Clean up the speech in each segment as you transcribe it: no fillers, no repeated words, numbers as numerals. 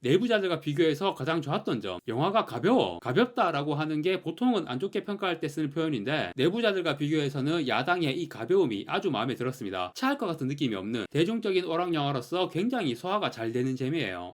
내부자들과 비교해서 가장 좋았던 점, 영화가 가볍다라고 하는 게 보통은 안 좋게 평가할 때 쓰는 표현인데 내부자들과 비교해서는 야당의 이 가벼움이 아주 마음에 들었습니다. 체할 것 같은 느낌이 없는 대중적인 오락 영화로서 굉장히 소화가 잘 되는 재미예요.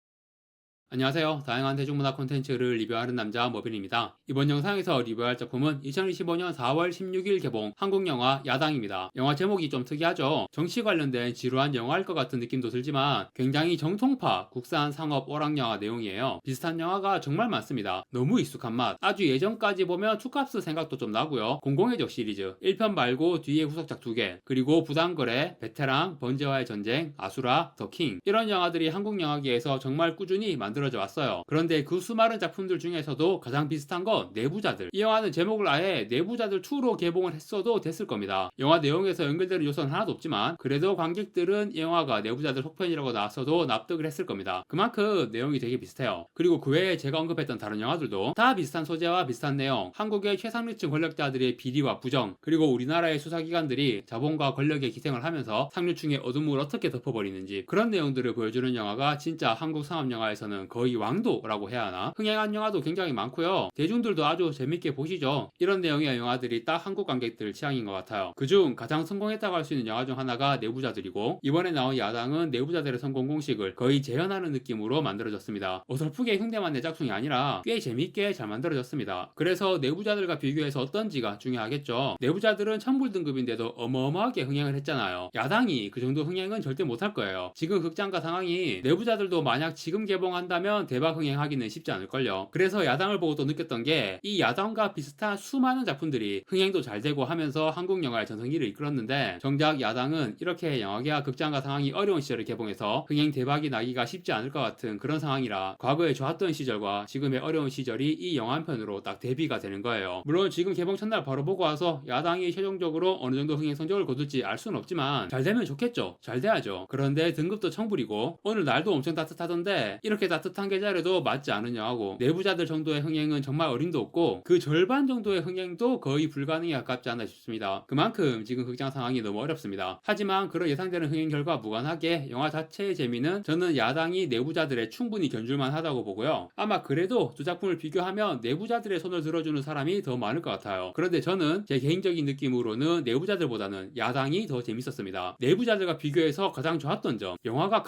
안녕하세요. 다양한 대중문화 콘텐츠를 리뷰하는 남자 머빈입니다. 이번 영상에서 리뷰할 작품은 2025년 4월 16일 개봉 한국 영화 야당입니다. 영화 제목이 좀 특이하죠? 정치 관련된 지루한 영화일 것 같은 느낌도 들지만 굉장히 정통파 국산 상업 오락 영화 내용이에요. 비슷한 영화가 정말 많습니다. 너무 익숙한 맛. 아주 예전까지 보면 투캅스 생각도 좀 나고요. 공공의 적 시리즈 1편 말고 뒤에 후속작 2개, 그리고 부당거래, 베테랑, 번제와의 전쟁, 아수라, 더킹, 이런 영화들이 한국 영화계에서 정말 꾸준히 만들어져 왔어요. 그런데 그 수많은 작품들 중에서도 가장 비슷한 건 내부자들. 이 영화는 제목을 아예 내부자들 2로 개봉을 했어도 됐을 겁니다. 영화 내용에서 연결되는 요소는 하나도 없지만 그래도 관객들은 이 영화가 내부자들 속편이라고 나왔어도 납득을 했을 겁니다. 그만큼 내용이 되게 비슷해요. 그리고 그 외에 제가 언급했던 다른 영화들도 다 비슷한 소재와 비슷한 내용, 한국의 최상류층 권력자들의 비리와 부정, 그리고 우리나라의 수사기관들이 자본과 권력에 기생을 하면서 상류층의 어둠을 어떻게 덮어버리는지, 그런 내용들을 보여주는 영화가 진짜 한국 상업영화에서는 거의 왕도라고 해야 하나? 흥행한 영화도 굉장히 많고요. 대중들도 아주 재밌게 보시죠. 이런 내용의 영화들이 딱 한국 관객들 취향인 것 같아요. 그중 가장 성공했다고 할 수 있는 영화 중 하나가 내부자들이고, 이번에 나온 야당은 내부자들의 성공 공식을 거의 재현하는 느낌으로 만들어졌습니다. 어설프게 흉내만 내 짝퉁이 아니라 꽤 재밌게 잘 만들어졌습니다. 그래서 내부자들과 비교해서 어떤지가 중요하겠죠. 내부자들은 천불 등급인데도 어마어마하게 흥행을 했잖아요. 야당이 그 정도 흥행은 절대 못할 거예요. 지금 극장가 상황이 내부자들도 만약 지금 개봉한다면 대박 흥행하기는 쉽지 않을걸요. 그래서 야당을 보고 또 느꼈던 게 이 야당과 비슷한 수많은 작품들이 흥행도 잘 되고 하면서 한국 영화의 전성기를 이끌었는데, 정작 야당은 이렇게 영화계와 극장가 상황이 어려운 시절에 개봉해서 흥행 대박이 나기가 쉽지 않을 것 같은 그런 상황이라 과거에 좋았던 시절과 지금의 어려운 시절이 이 영화 한 편으로 딱 대비가 되는 거예요. 물론 지금 개봉 첫날 바로 보고 와서 야당이 최종적으로 어느 정도 흥행 성적을 거둘지 알 수는 없지만 잘 되면 좋겠죠. 잘 돼야죠. 그런데 등급도 청불이고 오늘 날도 엄청 따뜻하던데 이렇게 따뜻한 계절에도 맞지 않은 영화고, 내부자들 정도의 흥행은 정말 어림도 없고 그 절반 정도의 흥행도 거의 불가능에 가깝지 않나 싶습니다. 그만큼 지금 극장 상황이 너무 어렵습니다. 하지만 그런 예상되는 흥행 결과 무관하게 영화 자체의 재미는 저는 야당이 내부자들의 충분히 견줄만 하다고 보고요. 아마 그래도 두 작품을 비교하면 내부자들의 손을 들어주는 사람이 더 많을 것 같아요. 그런데 저는 제 개인적인 느낌으로는 내부자들보다는 야당이 더 재밌었습니다. 내부자들과 비교해서 가장 좋았던 점, 영화가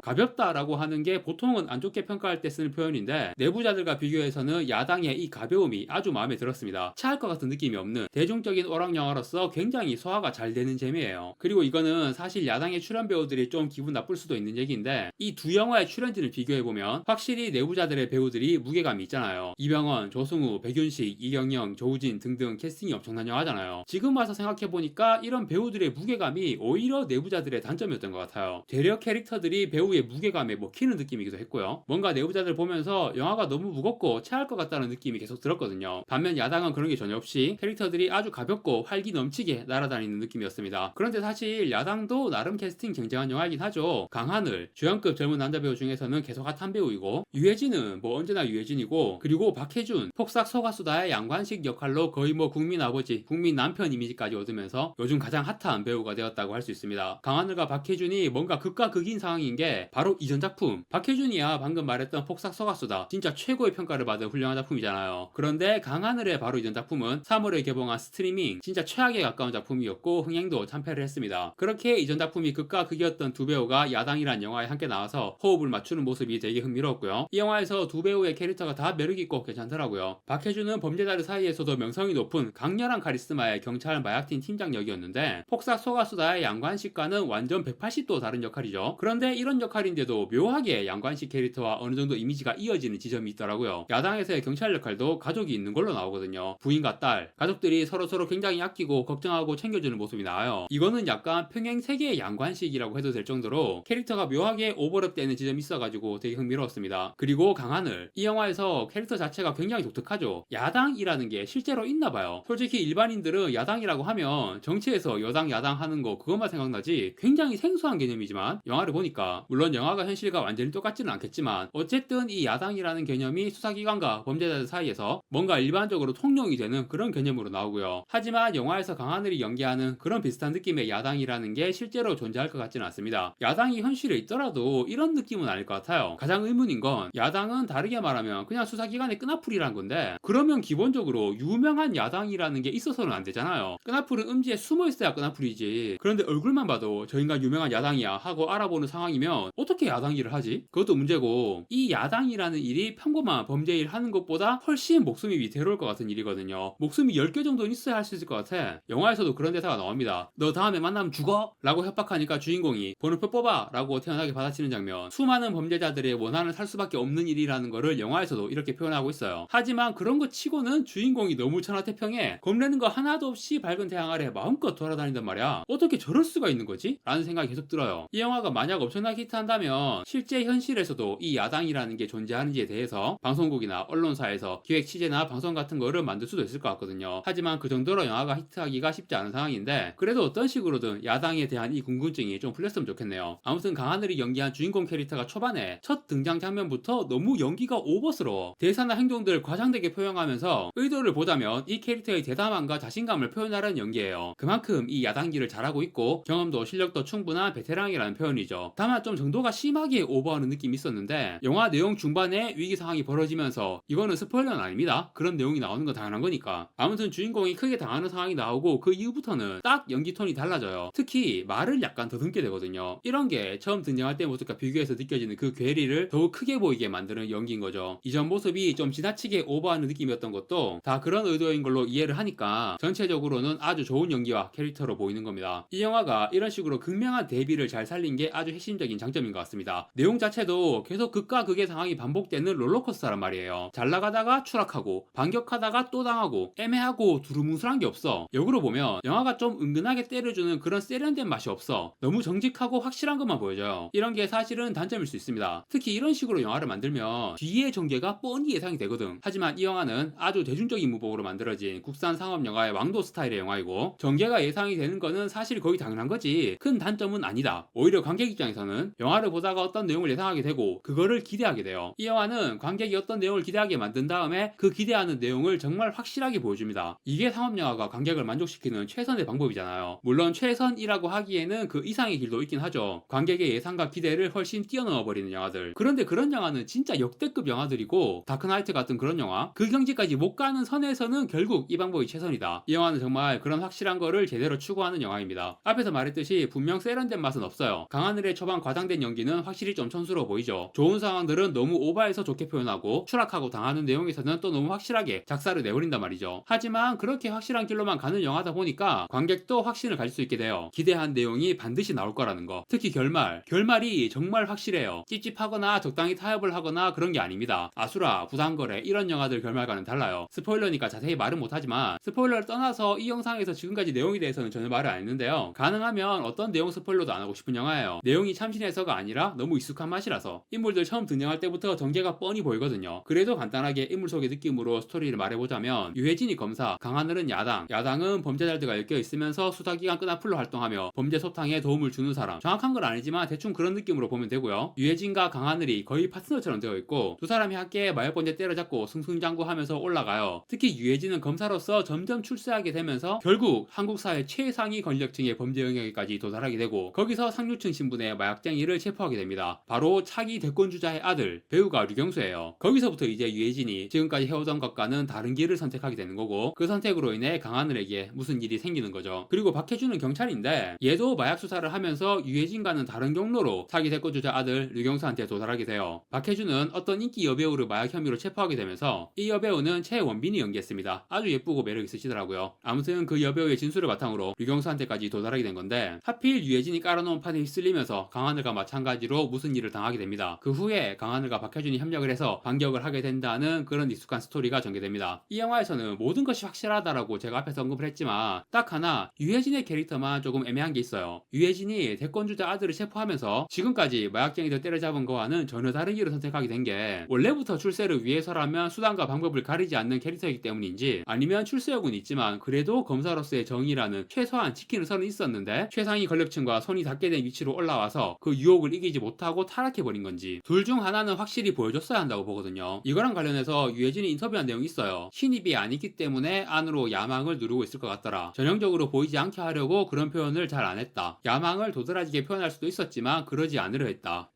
가볍다라고 하는 게 보통은 안 좋게 평가할 때 쓰는 표현인데 내부자들과 비교해서는 야당의 이 가벼움이 아주 마음에 들었습니다. 체할 것 같은 느낌이 없는 대중적인 오락 영화로서 굉장히 소화가 잘 되는 재미예요. 그리고 이거는 사실 야당의 출연 배우들이 좀 기분 나쁠 수도 있는 얘기인데 이 두 영화의 출연진을 비교해보면 확실히 내부자들의 배우들이 무게감이 있잖아요. 이병헌, 조승우, 백윤식, 이경영, 조우진 등등 캐스팅이 엄청난 영화잖아요. 지금 와서 생각해보니까 이런 배우들의 무게감이 오히려 내부자들의 단점이었던 것 같아요. 되려 캐릭터들이 배우의 무게감에 먹히는 느낌이기도 했고요. 뭔가 내부자들 보면서 영화가 너무 무겁고 체할 것 같다는 느낌이 계속 들었거든요. 반면 야당은 그런 게 전혀 없이 캐릭터들이 아주 가볍고 활기 넘치게 날아다니는 느낌이었습니다. 그런데 사실 야당도 나름 캐스팅 쟁쟁한 영화이긴 하죠. 강하늘, 주연급 젊은 남자 배우 중에서는 계속 핫한 배우이고, 유해진은 뭐 언제나 유해진이고, 그리고 박해준, 폭삭 소가수다의 양관식 역할로 거의 뭐 국민 아버지, 국민 남편 이미지까지 얻으면서 요즘 가장 핫한 배우가 되었다고 할 수 있습니다. 강하늘과 박해준이 뭔가 극과 극인 상황인 게 바로 이전 작품. 박해준이야 방금 말했던 폭삭 소가수다 진짜 최고의 평가를 받은 훌륭한 작품이잖아요. 그런데 강하늘의 바로 이전 작품은 3월에 개봉한 스트리밍, 진짜 최악에 가까운 작품이었고 흥행도 참패를 했습니다. 그렇게 이전 작품이 극과 극이었던 두 배우가 야당이란 영화에 함께 나와서 호흡을 맞추는 모습이 되게 흥미로웠고요. 이 영화에서 두 배우의 캐릭터가 다 매력있고 괜찮더라고요. 박해준은 범죄자들 사이에서도 명성이 높은 강렬한 카리스마의 경찰 마약팀 팀장 역이었는데, 폭삭 소가수다의 양관식과는 완전 180도 다른 역할이죠. 그런데 이런 역할인데도 묘하게 양관식 캐릭터와 어느 정도 이미지가 이어지는 지점이 있더라고요. 야당에서의 경찰 역할도 가족이 있는 걸로 나오거든요. 부인과 딸, 가족들이 서로서로 굉장히 아끼고 걱정하고 챙겨주는 모습이 나와요. 이거는 약간 평행 세계의 양관식이라고 해도 될 정도로 캐릭터가 묘하게 오버랩되는 지점이 있어가지고 되게 흥미로웠습니다. 그리고 강하늘, 이 영화에서 캐릭터 자체가 굉장히 독특하죠. 야당이라는 게 실제로 있나봐요. 솔직히 일반인들은 야당이라고 하면 정치에서 여당 야당 하는 거 그것만 생각나지 굉장히 생소한 개념이지만 영화를 보니까, 물론 영화가 현실과 완전히 똑같지는 않겠지만 하지만 어쨌든 이 야당이라는 개념이 수사기관과 범죄자들 사이에서 뭔가 일반적으로 통용이 되는 그런 개념으로 나오고요. 하지만 영화에서 강하늘이 연기하는 그런 비슷한 느낌의 야당이라는 게 실제로 존재할 것 같지는 않습니다. 야당이 현실에 있더라도 이런 느낌은 아닐 것 같아요. 가장 의문인 건 야당은 다르게 말하면 그냥 수사기관의 끈앞풀이란 건데, 그러면 기본적으로 유명한 야당이라는 게 있어서는 안 되잖아요. 끈앞풀은 음지에 숨어 있어야 끈앞풀이지. 그런데 얼굴만 봐도 저 인간 유명한 야당이야 하고 알아보는 상황이면 어떻게 야당 일을 하지? 그것도 문제고, 이 야당이라는 일이 평범한 범죄 일 하는 것보다 훨씬 목숨이 위태로울 것 같은 일이거든요. 목숨이 10개 정도는 있어야 할 수 있을 것 같아. 영화에서도 그런 대사가 나옵니다. 너 다음에 만나면 죽어? 라고 협박하니까 주인공이 번호표 뽑아 라고 태연하게 받아치는 장면. 수많은 범죄자들의 원한을 살 수밖에 없는 일이라는 거를 영화에서도 이렇게 표현하고 있어요. 하지만 그런 거 치고는 주인공이 너무 천하태평해 겁내는 거 하나도 없이 밝은 태양 아래 마음껏 돌아다닌단 말이야. 어떻게 저럴 수가 있는 거지? 라는 생각이 계속 들어요. 이 영화가 만약 엄청나게 히트한다면 실제 현실에서도 이 야당이라는 게 존재하는지에 대해서 방송국이나 언론사에서 기획 취재나 방송 같은 거를 만들 수도 있을 것 같거든요. 하지만 그 정도로 영화가 히트하기가 쉽지 않은 상황인데, 그래도 어떤 식으로든 야당에 대한 이 궁금증이 좀 풀렸으면 좋겠네요. 아무튼 강하늘이 연기한 주인공 캐릭터가 초반에 첫 등장 장면부터 너무 연기가 오버스러워. 대사나 행동들 과장되게 표현하면서 의도를 보자면 이 캐릭터의 대담함과 자신감을 표현하려는 연기예요. 그만큼 이 야당기를 잘하고 있고 경험도 실력도 충분한 베테랑이라는 표현이죠. 다만 좀 정도가 심하게 오버하는 느낌이 있었는데, 영화 내용 중반에 위기 상황이 벌어지면서, 이거는 스포일러는 아닙니다. 그런 내용이 나오는 건 당연한 거니까. 아무튼 주인공이 크게 당하는 상황이 나오고 그 이후부터는 딱 연기 톤이 달라져요. 특히 말을 약간 더듬게 되거든요. 이런 게 처음 등장할 때 모습과 비교해서 느껴지는 그 괴리를 더욱 크게 보이게 만드는 연기인 거죠. 이전 모습이 좀 지나치게 오버하는 느낌이었던 것도 다 그런 의도인 걸로 이해를 하니까 전체적으로는 아주 좋은 연기와 캐릭터로 보이는 겁니다. 이 영화가 이런 식으로 극명한 대비를 잘 살린 게 아주 핵심적인 장점인 것 같습니다. 내용 자체도 계속 극과 극의 상황이 반복되는 롤러코스터란 말이에요. 잘 나가다가 추락하고 반격하다가 또 당하고 애매하고 두루뭉술한 게 없어. 역으로 보면 영화가 좀 은근하게 때려주는 그런 세련된 맛이 없어. 너무 정직하고 확실한 것만 보여줘요. 이런 게 사실은 단점일 수 있습니다. 특히 이런 식으로 영화를 만들면 뒤의 전개가 뻔히 예상이 되거든. 하지만 이 영화는 아주 대중적인 무법으로 만들어진 국산 상업 영화의 왕도 스타일의 영화이고, 전개가 예상이 되는 거는 사실 거의 당연한 거지 큰 단점은 아니다. 오히려 관객 입장에서는 영화를 보다가 어떤 내용을 예상하게 되고 그거를 기대하게 돼요. 이 영화는 관객이 어떤 내용을 기대하게 만든 다음에 그 기대하는 내용을 정말 확실하게 보여줍니다. 이게 상업 영화가 관객을 만족시키는 최선의 방법이잖아요. 물론 최선이라고 하기에는 그 이상의 길도 있긴 하죠. 관객의 예상과 기대를 훨씬 뛰어넘어 버리는 영화들. 그런데 그런 영화는 진짜 역대급 영화들이고, 다크나이트 같은 그런 영화, 그 경지까지 못 가는 선에서는 결국 이 방법이 최선이다. 이 영화는 정말 그런 확실한 거를 제대로 추구하는 영화입니다. 앞에서 말했듯이 분명 세련된 맛은 없어요. 강하늘의 초반 과장된 연기는 확실히 좀 촌스러워 보이죠. 좋은 상황들은 너무 오버해서 좋게 표현하고, 추락하고 당하는 내용에서는 또 너무 확실하게 작사를 내버린단 말이죠. 하지만 그렇게 확실한 길로만 가는 영화다 보니까 관객도 확신을 가질 수 있게 돼요. 기대한 내용이 반드시 나올 거라는 거. 특히 결말이 정말 확실해요. 찝찝하거나 적당히 타협을 하거나 그런 게 아닙니다. 아수라, 부당거래 이런 영화들 결말과는 달라요. 스포일러니까 자세히 말은 못하지만, 스포일러를 떠나서 이 영상에서 지금까지 내용에 대해서는 전혀 말을 안 했는데요. 가능하면 어떤 내용 스포일러도 안 하고 싶은 영화예요. 내용이 참신해서가 아니라 너무 익숙한 맛이라서. 인물들 처음 등장할 때부터 전개가 뻔히 보이거든요. 그래도 간단하게 인물 속의 느낌으로 스토리를 말해보자면, 유해진이 검사, 강하늘은 야당은 범죄자들과 엮여 있으면서 수사기관 끈앞풀로 활동하며 범죄 소탕에 도움을 주는 사람. 정확한 건 아니지만 대충 그런 느낌으로 보면 되고요. 유해진과 강하늘이 거의 파트너처럼 되어 있고, 두 사람이 함께 마약범죄 때려잡고 승승장구하면서 올라가요. 특히 유해진은 검사로서 점점 출세하게 되면서 결국 한국 사회 최상위 권력층의 범죄 영역에까지 도달하게 되고, 거기서 상류층 신분의 마약쟁이를 체포하게 됩니다. 바로 차기 대권주자의 아들, 배우가 류경수예요. 거기서부터 이제 유해진이 지금까지 해오던 것과는 다른 길을 선택하게 되는 거고, 그 선택으로 인해 강하늘에게 무슨 일이 생기는 거죠. 그리고 박해준은 경찰인데, 얘도 마약 수사를 하면서 유해진과는 다른 경로로 차기 대권주자 아들 류경수한테 도달하게 돼요. 박해준은 어떤 인기 여배우를 마약 혐의로 체포하게 되면서, 이 여배우는 최원빈이 연기했습니다. 아주 예쁘고 매력 있으시더라고요. 아무튼 그 여배우의 진술을 바탕으로 류경수한테까지 도달하게 된 건데, 하필 유해진이 깔아놓은 판에 휩쓸리면서 강하늘과 마찬가지로 무슨 일을 당하게 됩니다. 그 후에 강하늘과 박해준이 협력을 해서 반격을 하게 된다는 그런 익숙한 스토리가 전개됩니다. 이 영화에서는 모든 것이 확실하다라고 제가 앞에서 언급을 했지만, 딱 하나 유해진의 캐릭터만 조금 애매한 게 있어요. 유해진이 대권주자 아들을 체포하면서 지금까지 마약쟁이들 때려잡은 거와는 전혀 다른 길을 선택하게 된 게, 원래부터 출세를 위해서라면 수단과 방법을 가리지 않는 캐릭터이기 때문인지, 아니면 출세욕은 있지만 그래도 검사로서의 정의라는 최소한 지키는 선은 있었는데 최상위 권력층과 손이 닿게 된 위치로 올라와서 그 유혹을 이기지 못하고 타락해버린 건지, 둘 중 하나는 확실히 보여줬어야 한다고 보거든요. 이거랑 관련해서 유해진이 인터뷰한 내용이 있어요. 신입이 아니기 때문에 안으로 야망을 누르고 있을 것 같더라. 전형적으로 보이지 않게 하려고 그런 표현을 잘 안 했다. 야망을 도드라지게 표현할 수도 있었지만 그러지 않으려 했다.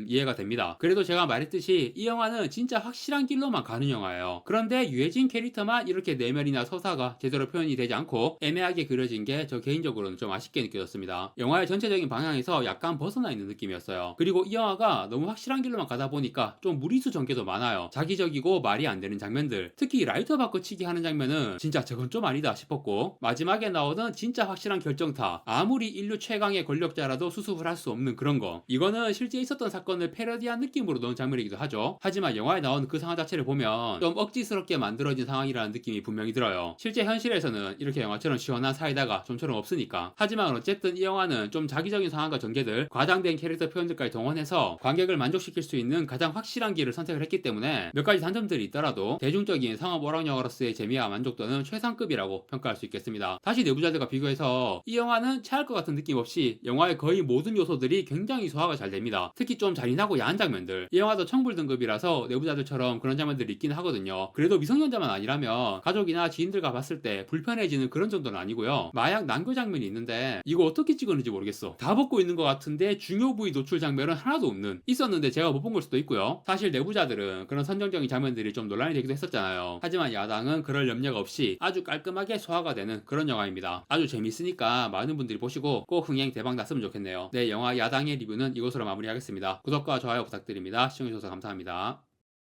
이해가 됩니다. 그래도 제가 말했듯이 이 영화는 진짜 확실한 길로만 가는 영화예요. 그런데 유해진 캐릭터만 이렇게 내면이나 서사가 제대로 표현이 되지 않고 애매하게 그려진 게 저 개인적으로는 좀 아쉽게 느껴졌습니다. 영화의 전체적인 방향에서 약간 벗어나 있는 느낌이었어요. 그리고 이 영화가 너무 확실한 길로만 가다 보니까 좀 무리수 전개도 많아요. 자기적이고 말이 안 되는 장면들, 특히 라이터 바꿔치기 하는 장면은 진짜 저건 좀 아니다 싶었고, 마지막에 나오는 진짜 확실한 결정타, 아무리 인류 최강의 권력자라도 수습을 할 수 없는 그런 거, 이거는 실제 있었던 사건을 패러디한 느낌으로 넣은 장면이기도 하죠. 하지만 영화에 나오는 그 상황 자체를 보면 좀 억지스럽게 만들어진 상황이라는 느낌이 분명히 들어요. 실제 현실에서는 이렇게 영화처럼 시원한 사이다가 좀처럼 없으니까. 하지만 어쨌든 이 영화는 좀 자기적인 상황과 전개들, 과장된 캐릭터 표현들까지 동원해서 관객을 만족시킬 수 있는 가장 확실한 길을 선택을 했기 때문에 몇 가지 단점들이 있더라도 대중적인 상업 오락 영화로서의 재미와 만족도는 최상급이라고 평가할 수 있겠습니다. 다시 내부자들과 비교해서 이 영화는 체할 것 같은 느낌 없이 영화의 거의 모든 요소들이 굉장히 소화가 잘 됩니다. 특히 좀 잔인하고 야한 장면들, 이 영화도 청불 등급이라서 내부자들처럼 그런 장면들이 있긴 하거든요. 그래도 미성년자만 아니라면 가족이나 지인들과 봤을 때 불편해지는 그런 정도는 아니고요. 마약 난그 장면이 있는데 이거 어떻게 찍었는지 모르겠어. 다 벗고 있는 것 같은데 중요 부위 노출 장면은 하나도 없는, 있었는데 제가 못 본 걸 수도 있고요. 사실 내부자들은 그런 선정적인 장면들이 좀 논란이 되기도 했었잖아요. 하지만 야당은 그럴 염려가 없이 아주 깔끔하게 소화가 되는 그런 영화입니다. 아주 재밌으니까 많은 분들이 보시고 꼭 흥행 대박 났으면 좋겠네요. 네, 영화 야당의 리뷰는 이것으로 마무리하겠습니다. 구독과 좋아요 부탁드립니다. 시청해주셔서 감사합니다.